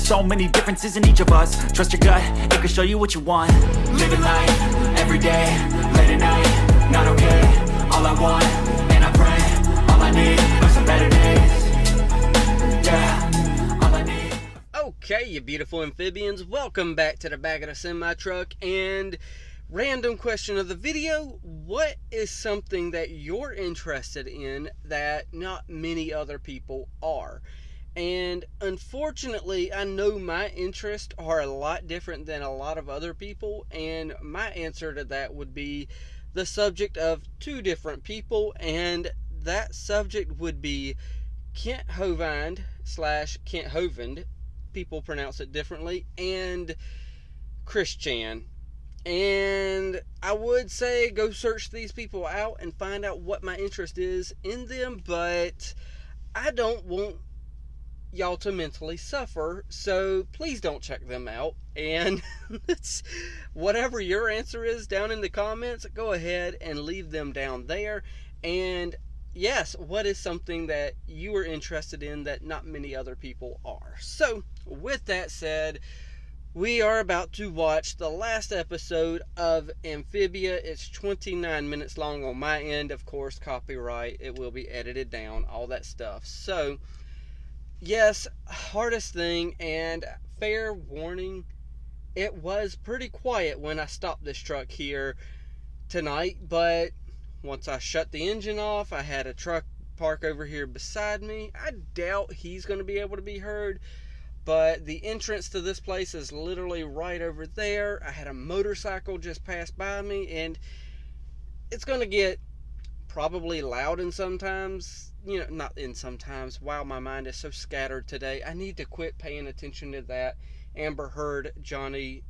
so many differences in each of us. Trust your gut, it can show you what you want. Living life, every day, late at night, not okay. All I want, and I pray, all I need are some better days. Yeah, all I need. Okay, you beautiful amphibians, welcome back to the back of the semi-truck. And random question of the video: what is something that you're interested in that not many other people are? And unfortunately, I know my interests are a lot different than a lot of other people, and my answer to that would be the subject of two different people, and that subject would be Kent Hovind / Kent Hovind, people pronounce it differently, and Christian. And I would say go search these people out and find out what my interest is in them, but I don't want y'all to mentally suffer, so please don't check them out. And whatever your answer is down in the comments, go ahead and leave them down there. And yes, what is something that you are interested in that not many other people are? So with that said, we are about to watch the last episode of Amphibia. It's 29 minutes long on my end. Of course, copyright, it will be edited down, all that stuff. So yes, hardest thing, and fair warning, it was pretty quiet when I stopped this truck here tonight, but once I shut the engine off, I had a truck park over here beside me. I doubt he's going to be able to be heard, but the entrance to this place is literally right over there. I had a motorcycle just pass by me, and it's going to get probably loud and sometimes, not in sometimes. Wow, my mind is so scattered today. I need to quit paying attention to that. Amber Heard, Johnny.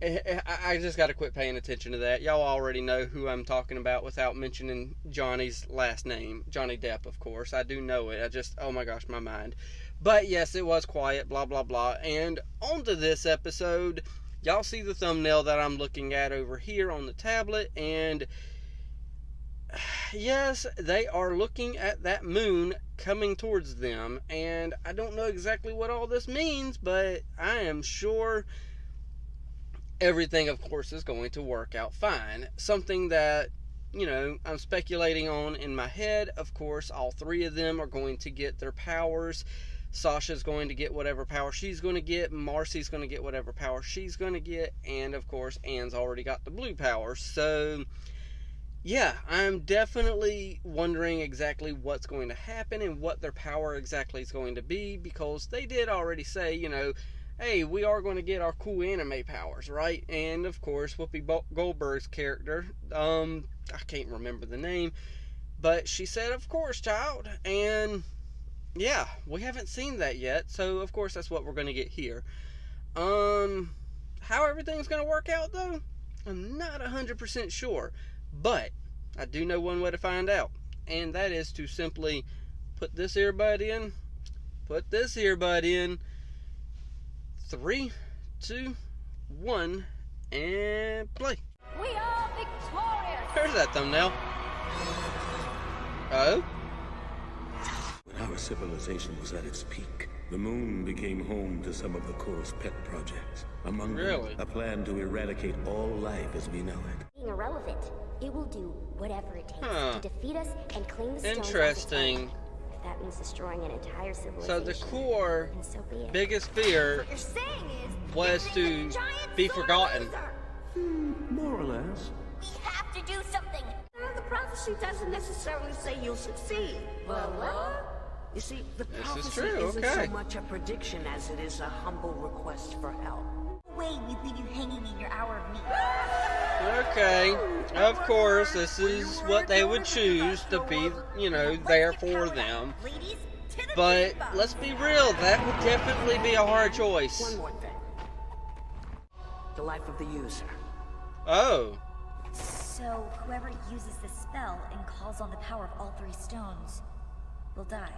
I just got to quit paying attention to that. Y'all already know who I'm talking about without mentioning Johnny's last name. Johnny Depp, of course. I do know it. Oh my gosh, my mind. But yes, it was quiet, blah, blah, blah. And on to this episode. Y'all see the thumbnail that I'm looking at over here on the tablet, and yes, they are looking at that moon coming towards them, and I don't know exactly what all this means, but I am sure everything, of course, is going to work out fine. Something that, I'm speculating on in my head, of course, all three of them are going to get their powers. Sasha's going to get whatever power she's going to get. Marcy's going to get whatever power she's going to get. And, of course, Anne's already got the blue power. So, yeah, I'm definitely wondering exactly what's going to happen and what their power exactly is going to be. Because they did already say, hey, we are going to get our cool anime powers, right? And, of course, Whoopi Goldberg's character, I can't remember the name, but she said, of course, child. And yeah, we haven't seen that yet, so of course that's what we're going to get here. How everything's going to work out, though, I'm not 100% sure, but I do know one way to find out, and that is to simply put this earbud in, 3, 2, 1, and play. We are victorious! There's that thumbnail. Oh? When our civilization was at its peak, the moon became home to some of the core's pet projects. Among them, a plan to eradicate all life as we know it. Being irrelevant, it will do whatever it takes to defeat us and claim the stones. Interesting. If that means destroying an entire civilization. So the core so biggest fear what you're saying is was to be forgotten. More or less. We have to do something. The prophecy doesn't necessarily say you'll succeed. Well, you see, the This is prophecy true, isn't okay. so much a prediction as it is a humble request for help. way we leave you hanging in your hour of need. Okay, of course, this is what they would choose to be, you know, there for them. But let's be real, that would definitely be a hard choice. One more thing. The life of the user. Oh. So, whoever uses the spell and calls on the power of all three stones will die.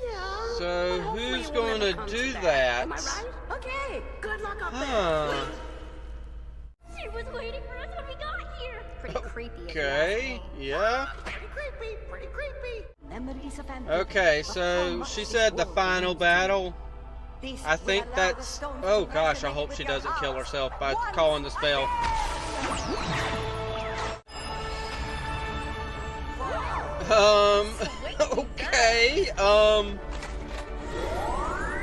Yeah. So, who's going to do that? Am I right? Okay, good luck up Huh. She was waiting for us when we got here. Pretty creepy. Okay, yeah. there. Pretty creepy, pretty creepy. memories of Amphibia. Okay, so she said the final battle. I think that's... Oh gosh, I hope she doesn't kill herself by calling the spell. Okay,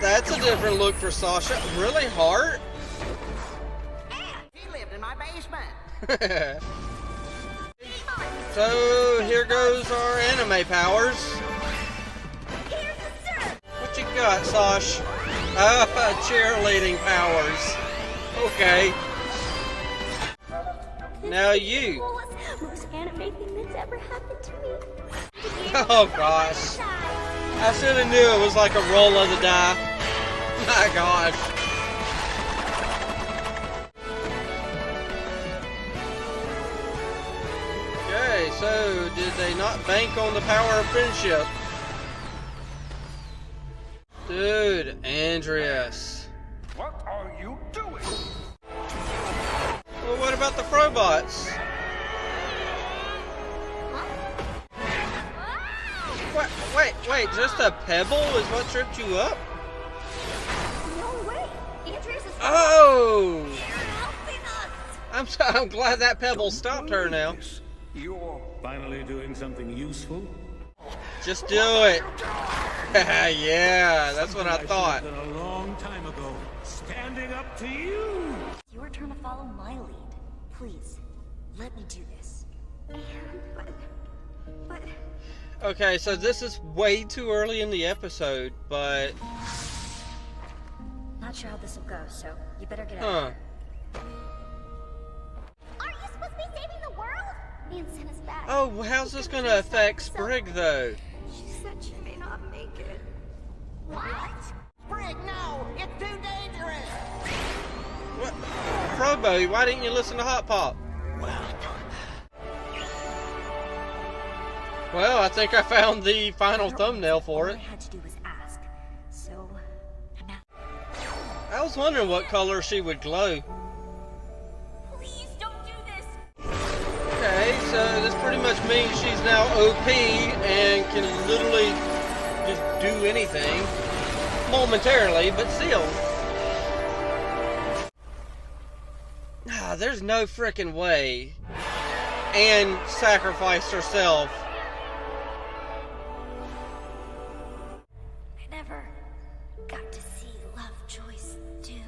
that's a different look for Sasha. Really, Heart? He lived in my basement. So, here goes our anime powers. What you got, Sash? Cheerleading powers. Okay. Now you. Most anime thing that's ever happened to me. Oh gosh. I should have knew it was like a roll of the die. My gosh. Okay, so did they not bank on the power of friendship? Dude, Andreas. What are you doing? Well, what about the Frobots? Wait, just a pebble is what tripped you up? No way! Andreas is Oh! helping us! I'm glad that pebble stopped her now. You're Finally doing something useful? Just do it. Yeah, that's what I thought. Done a long time ago. Standing up to you. It's your turn to follow my lead. Please, let me do this. But Okay, so this is way too early in the episode, but... not sure how this will go, so you better get out. Huh. Aren't you supposed to be saving the world? Ian sent us back. Oh, how's this gonna affect Sprig, though? She said she may not make it. What? Sprig, no! It's too dangerous! What? Frobo, why didn't you listen to Hot Pop? Well, I think I found the final thumbnail for All it. I had to do was ask. So, I'm out. I was wondering what color she would glow. Please don't do this. Okay, so this pretty much means she's now OP and can literally just do anything. Momentarily, but still. Ah, there's no freaking way. And sacrificed herself. I never got to see Lovejoy's do.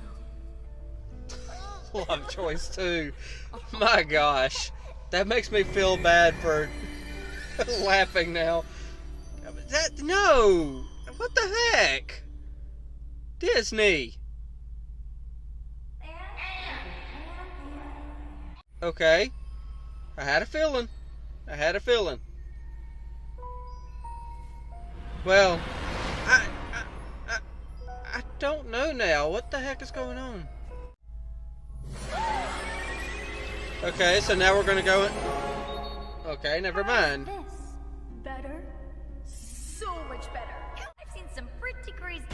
Love choice too. My gosh. That makes me feel bad for laughing now. No! What the heck? Disney. Okay. I had a feeling. Well, I don't know now. What the heck is going on? Okay, so now we're gonna go. Okay, never mind. This better? So much better. I've seen some pretty crazy.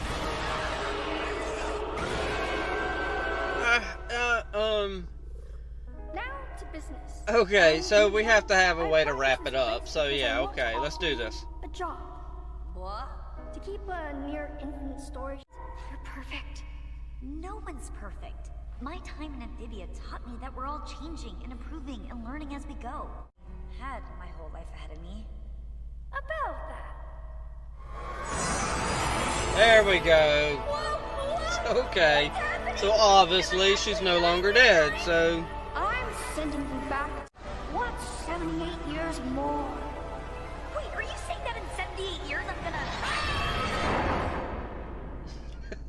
Now to business. Okay, so we have to have a way to wrap it up. So yeah, okay, let's do this. A job. What? To keep a near infinite storage. You're perfect. No one's perfect. My time in Amphibia taught me that we're all changing and improving and learning as we go. Had my whole life ahead of me. About that. There we go. Okay, so obviously she's no longer dead, so... I'm sending you back. What? 78 years more. Wait, are you saying that in 78 years I'm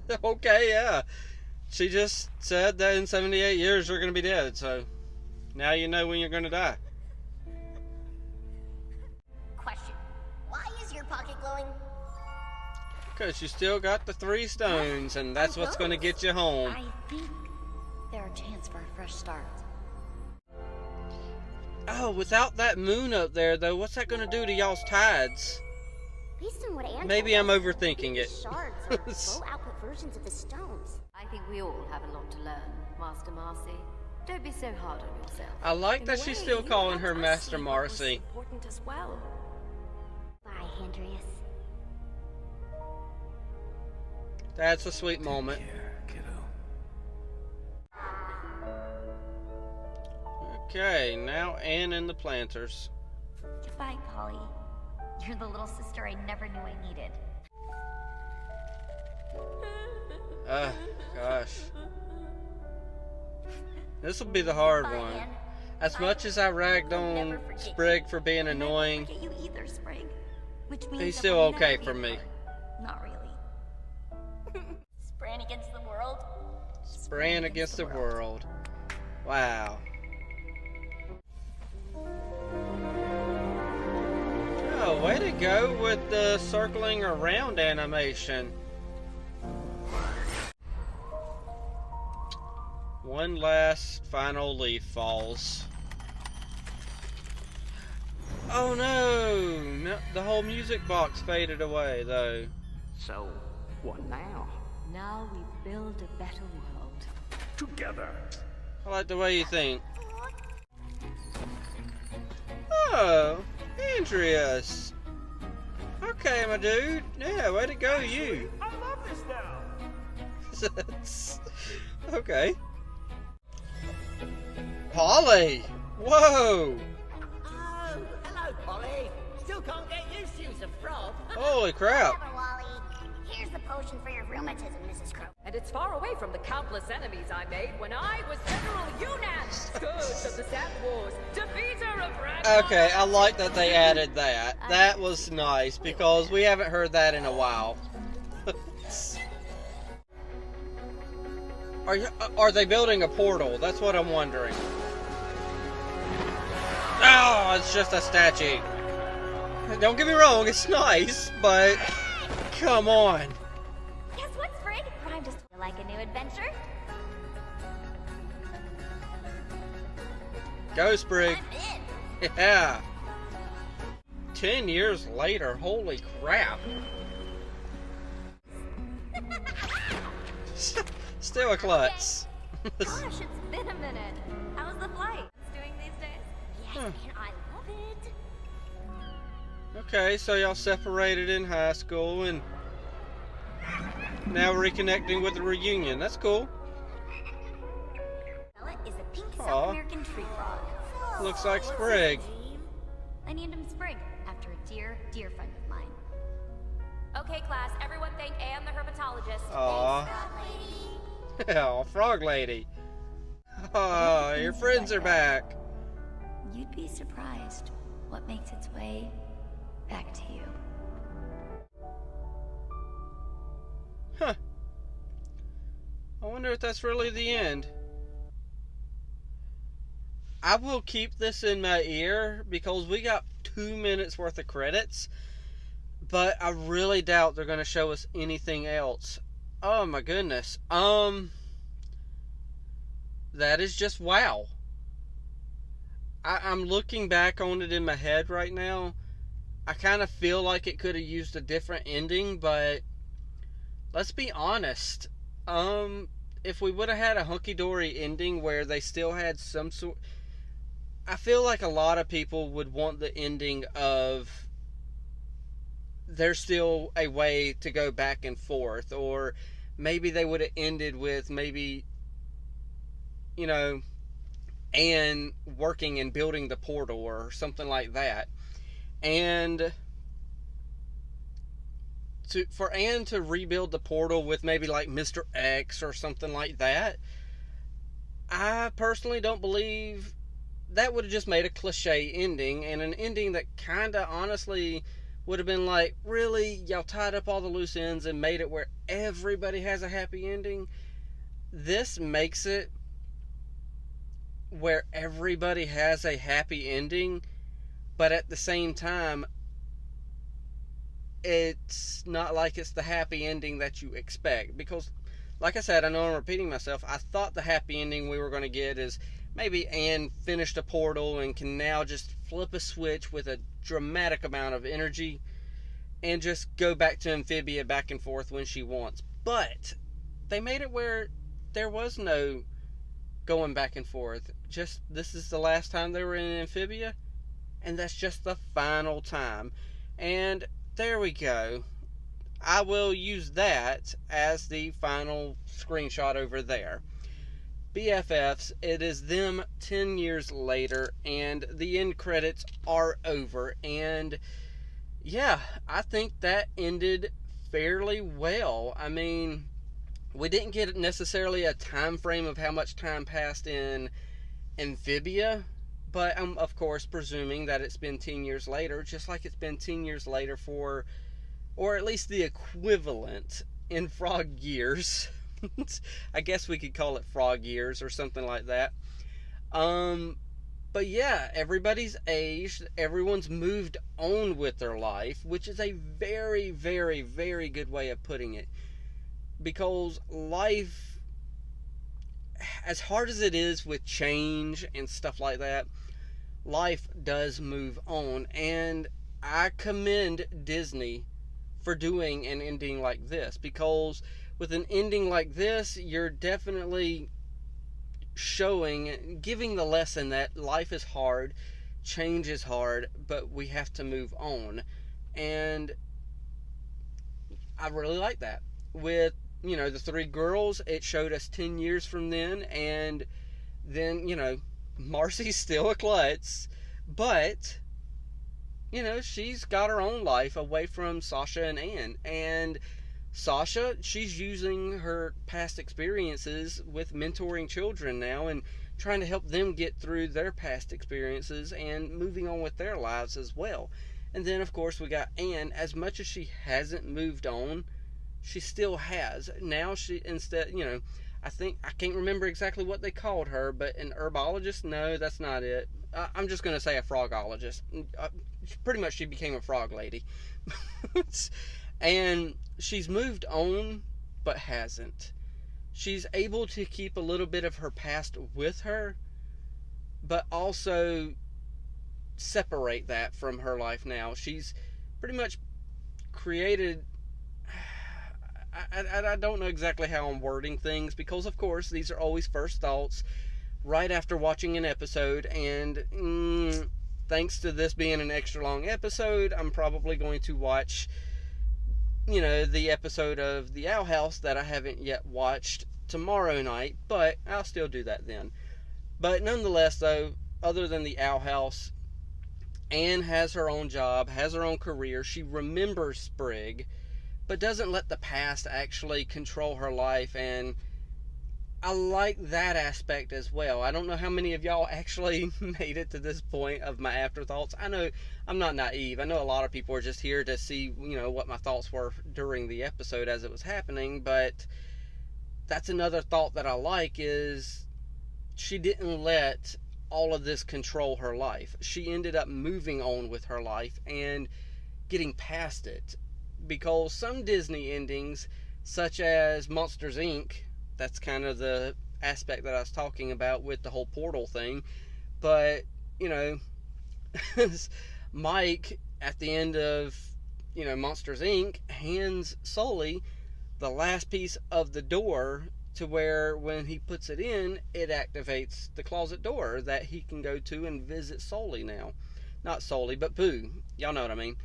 gonna... Okay, yeah. She just said that in 78 years you're gonna be dead, so... Now you know when you're gonna die. Question. Why is your pocket glowing? Because you still got the 3 stones, and that's what's gonna get you home. I think they're a chance for a fresh start. Oh, without that moon up there, though, what's that gonna do to y'all's tides? Based on what Angela Maybe I'm said, overthinking it. these shards are low output versions of the stones. I think we all have a lot to learn, Master Marcy. Don't be so hard on yourself. I like that she's still calling her Master Marcy. Important as well. Bye, Andreas. That's a sweet moment. Okay, now Anne and the planters. Goodbye, Polly. You're the little sister I never knew I needed. Gosh. This will be the hard one. As much as I ragged on Sprig for being annoying, You either, Sprig. Which means he's that still we'll okay never be for me. apart. Not really. Spran against the world. Spran against the world. Wow. Oh, way to go with the circling around animation. One last final leaf falls. Oh no! No, the whole music box faded away though. So, what now? Now we build a better world. Together. I like the way you think. Oh, Andreas. Okay, my dude. Yeah, way to go, you. I love this now. Okay. Polly! Whoa! Oh, hello, Polly. Still can't get used to you, a frog. Holy crap. Whatever, Wally. Here's the potion for your rheumatism, Mrs. Crow. And it's far away from the countless enemies I made when I was General Unan, scourge of the Sand Wars, defeater of Red. Okay, I like that they added that. That was nice because we haven't heard that in a while. Are they building a portal? That's what I'm wondering. Oh, it's just a statue. Don't get me wrong, it's nice, but come on. Guess what, Sprig? I'm just like a new adventure. Go, Sprig. I'm in. Yeah. 10 years later, holy crap. Still a klutz. Gosh, it's been a minute. How's the flight? Doing these days? Yes, and I love it. Okay, so y'all separated in high school and now reconnecting with the reunion. That's cool. Bella is a pink Aw. South American tree frog. Looks like Sprig. I named him Sprig after a dear, dear friend of mine. Okay, class, everyone thank Anne the herpetologist. Aw. Oh, frog lady. Oh, your friends are back. You'd be surprised what makes its way back to you. Huh. I wonder if that's really the end. I will keep this in my ear because we got 2 minutes worth of credits, but I really doubt they're going to show us anything else. Oh my goodness. That is just wow. I'm looking back on it in my head right now. I kind of feel like it could have used a different ending, but let's be honest. If we would have had a hunky-dory ending where they still had some sort... I feel like a lot of people would want the ending of there's still a way to go back and forth, or maybe they would have ended with maybe, you know, Anne working and building the portal or something like that. And for Anne to rebuild the portal with maybe like Mr. X or something like that, I personally don't believe that would have just made a cliche ending, and an ending that kind of honestly would have been like, really, y'all tied up all the loose ends and made it where everybody has a happy ending. This makes it where everybody has a happy ending, but at the same time, it's not like it's the happy ending that you expect. Because, like I said, I know I'm repeating myself, I thought the happy ending we were going to get is maybe Anne finished a portal and can now just flip a switch with a dramatic amount of energy and just go back to Amphibia back and forth when she wants. But they made it where there was no going back and forth. Just, this is the last time they were in Amphibia, and that's just the final time. And there we go. I will use that as the final screenshot over there. BFFs, it is them 10 years later, and the end credits are over. And yeah, I think that ended fairly well. I mean, we didn't get necessarily a time frame of how much time passed in Amphibia, but I'm of course presuming that it's been 10 years later, just like it's been 10 years later for, or at least the equivalent in frog years. I guess we could call it frog years or something like that. But yeah, everybody's aged, everyone's moved on with their life, which is a very, very, very good way of putting it. Because life, as hard as it is with change and stuff like that, life does move on. And I commend Disney for doing an ending like this, because with an ending like this, you're definitely showing, giving the lesson that life is hard, change is hard, but we have to move on. And I really like that. With, you know, the three girls, it showed us 10 years from then, and then, you know, Marcy's still a klutz, but, you know, she's got her own life away from Sasha and Anne. And Sasha, she's using her past experiences with mentoring children now and trying to help them get through their past experiences and moving on with their lives as well. And then, of course, we got Anne. As much as she hasn't moved on, she still has. Now she, instead, you know, I can't remember exactly what they called her, but an herbologist? No, that's not it. I'm just going to say a frogologist. Pretty much she became a frog lady. And she's moved on, but hasn't. She's able to keep a little bit of her past with her, but also separate that from her life now. She's pretty much created... I don't know exactly how I'm wording things, because of course these are always first thoughts right after watching an episode, and thanks to this being an extra long episode, I'm probably going to watch, you know, the episode of The Owl House that I haven't yet watched tomorrow night, but I'll still do that then. But nonetheless, though, other than The Owl House, Anne has her own job, has her own career. She remembers Sprig, but doesn't let the past actually control her life, and I like that aspect as well. I don't know how many of y'all actually made it to this point of my afterthoughts. I know I'm not naive. I know a lot of people are just here to see, you know, what my thoughts were during the episode as it was happening, but that's another thought that I like, is she didn't let all of this control her life. She ended up moving on with her life and getting past it. Because some Disney endings, such as Monsters, Inc., that's kind of the aspect that I was talking about with the whole portal thing. But, you know, Mike, at the end of, you know, Monsters, Inc., hands Sully the last piece of the door, to where when he puts it in, it activates the closet door that he can go to and visit Sully now. Not Sully, but Boo. Y'all know what I mean.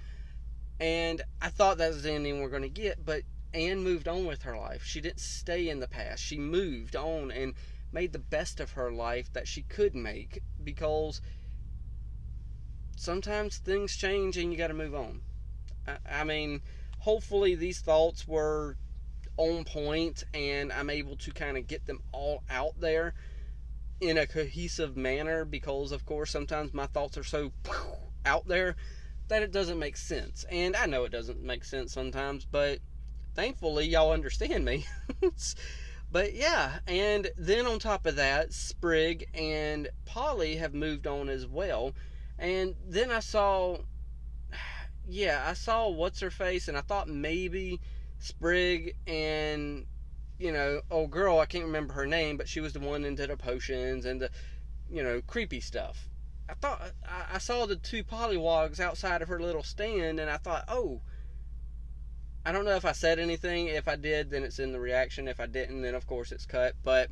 And I thought that was the ending we're going to get, but Anne moved on with her life. She didn't stay in the past. She moved on and made the best of her life that she could make, because sometimes things change and you got to move on. I mean, hopefully these thoughts were on point and I'm able to kind of get them all out there in a cohesive manner, because of course sometimes my thoughts are so out there that it doesn't make sense. And I know it doesn't make sense sometimes, but thankfully y'all understand me. But yeah, and then on top of that, Sprig and Polly have moved on as well. And then I saw what's her face, and I thought maybe Sprig and, you know, old girl, I can't remember her name, but she was the one that did the potions and the, you know, creepy stuff. I thought I saw the two pollywogs outside of her little stand, and I thought, oh, I don't know if I said anything. If I did, then it's in the reaction. If I didn't, then of course it's cut. But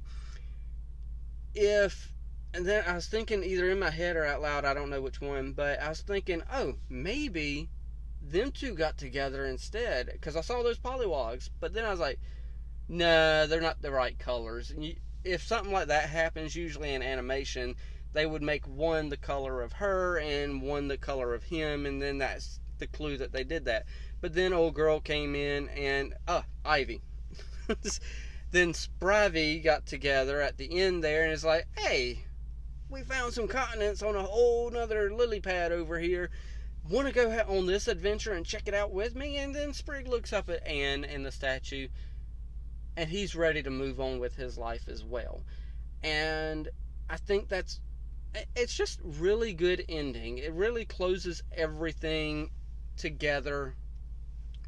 and then I was thinking either in my head or out loud, I don't know which one, but I was thinking, oh, maybe them two got together instead, because I saw those polywogs, but then I was like, no, they're not the right colors. And if something like that happens, usually in animation, they would make one the color of her and one the color of him, and then that's the clue that they did that. But then old girl came in and, Ivy. Then Sprivey got together at the end there, and it's like, hey, we found some continents on a whole nother lily pad over here. Want to go on this adventure and check it out with me? And then Sprig looks up at Anne and the statue, and he's ready to move on with his life as well. And I think it's just really good ending. It really closes everything together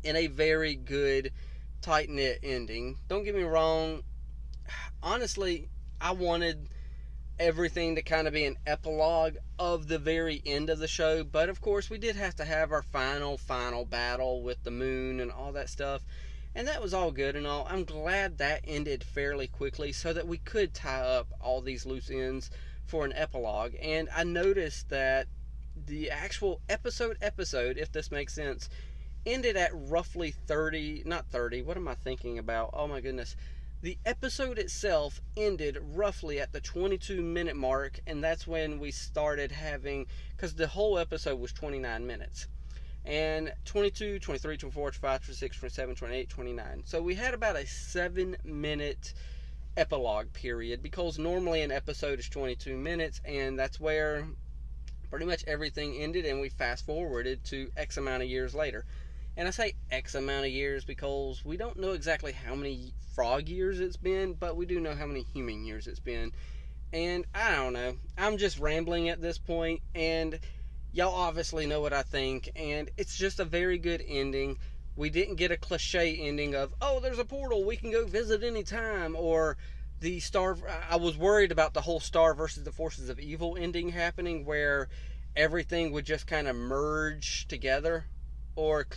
in a very good, tight-knit ending. Don't get me wrong, honestly, I wanted everything to kind of be an epilogue of the very end of the show, but of course we did have to have our final battle with the moon and all that stuff, and that was all good and all. I'm glad that ended fairly quickly so that we could tie up all these loose ends for an epilogue. And I noticed that the actual episode, if this makes sense, ended at roughly 30, not 30, what am I thinking about? Oh my goodness. The episode itself ended roughly at the 22-minute mark, and that's when we started having, because the whole episode was 29 minutes. And 22, 23, 24, 25, 26, 27, 28, 29. So we had about a 7-minute epilogue period, because normally an episode is 22 minutes, and that's where pretty much everything ended, and we fast forwarded to X amount of years later. And I say X amount of years because we don't know exactly how many frog years it's been, but we do know how many human years it's been. And I don't know. I'm just rambling at this point, and y'all obviously know what I think, and it's just a very good ending. We didn't get a cliche ending of, oh, there's a portal, we can go visit anytime, or the Star... I was worried about the whole Star versus the Forces of Evil ending happening, where everything would just kind of merge together. Or,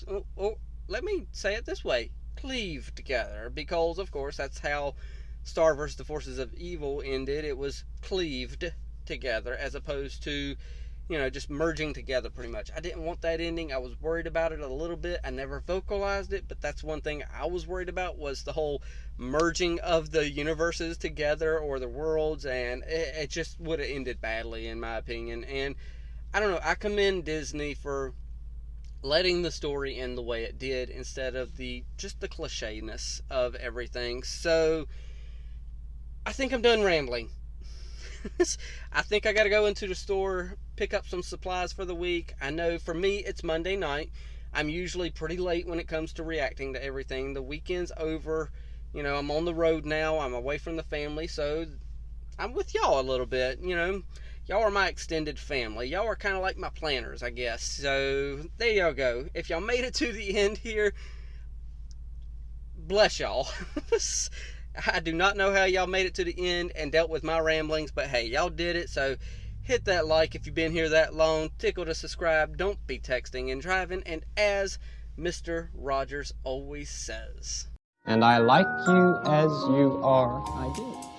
let me say it this way, cleave together, because of course that's how Star vs. the Forces of Evil ended. It was cleaved together as opposed to, just merging together pretty much. I didn't want that ending. I was worried about it a little bit. I never vocalized it, but that's one thing I was worried about, was the whole merging of the universes together, or the worlds, and it just would have ended badly in my opinion. And I don't know, I commend Disney for letting the story end the way it did, instead of just the cliche-ness of everything. So I think I'm done rambling. I think I gotta go into the store, pick up some supplies for the week. I know for me it's Monday night. I'm usually pretty late when it comes to reacting to everything. The weekend's over. I'm on the road now. I'm away from the family, so I'm with y'all a little bit. Y'all are my extended family. Y'all are kind of like my planners, I guess. So, there y'all go. If y'all made it to the end here, bless y'all. I do not know how y'all made it to the end and dealt with my ramblings, but hey, y'all did it. So, hit that like if you've been here that long. Tickle to subscribe. Don't be texting and driving. And as Mr. Rogers always says, and I like you as you are. I do.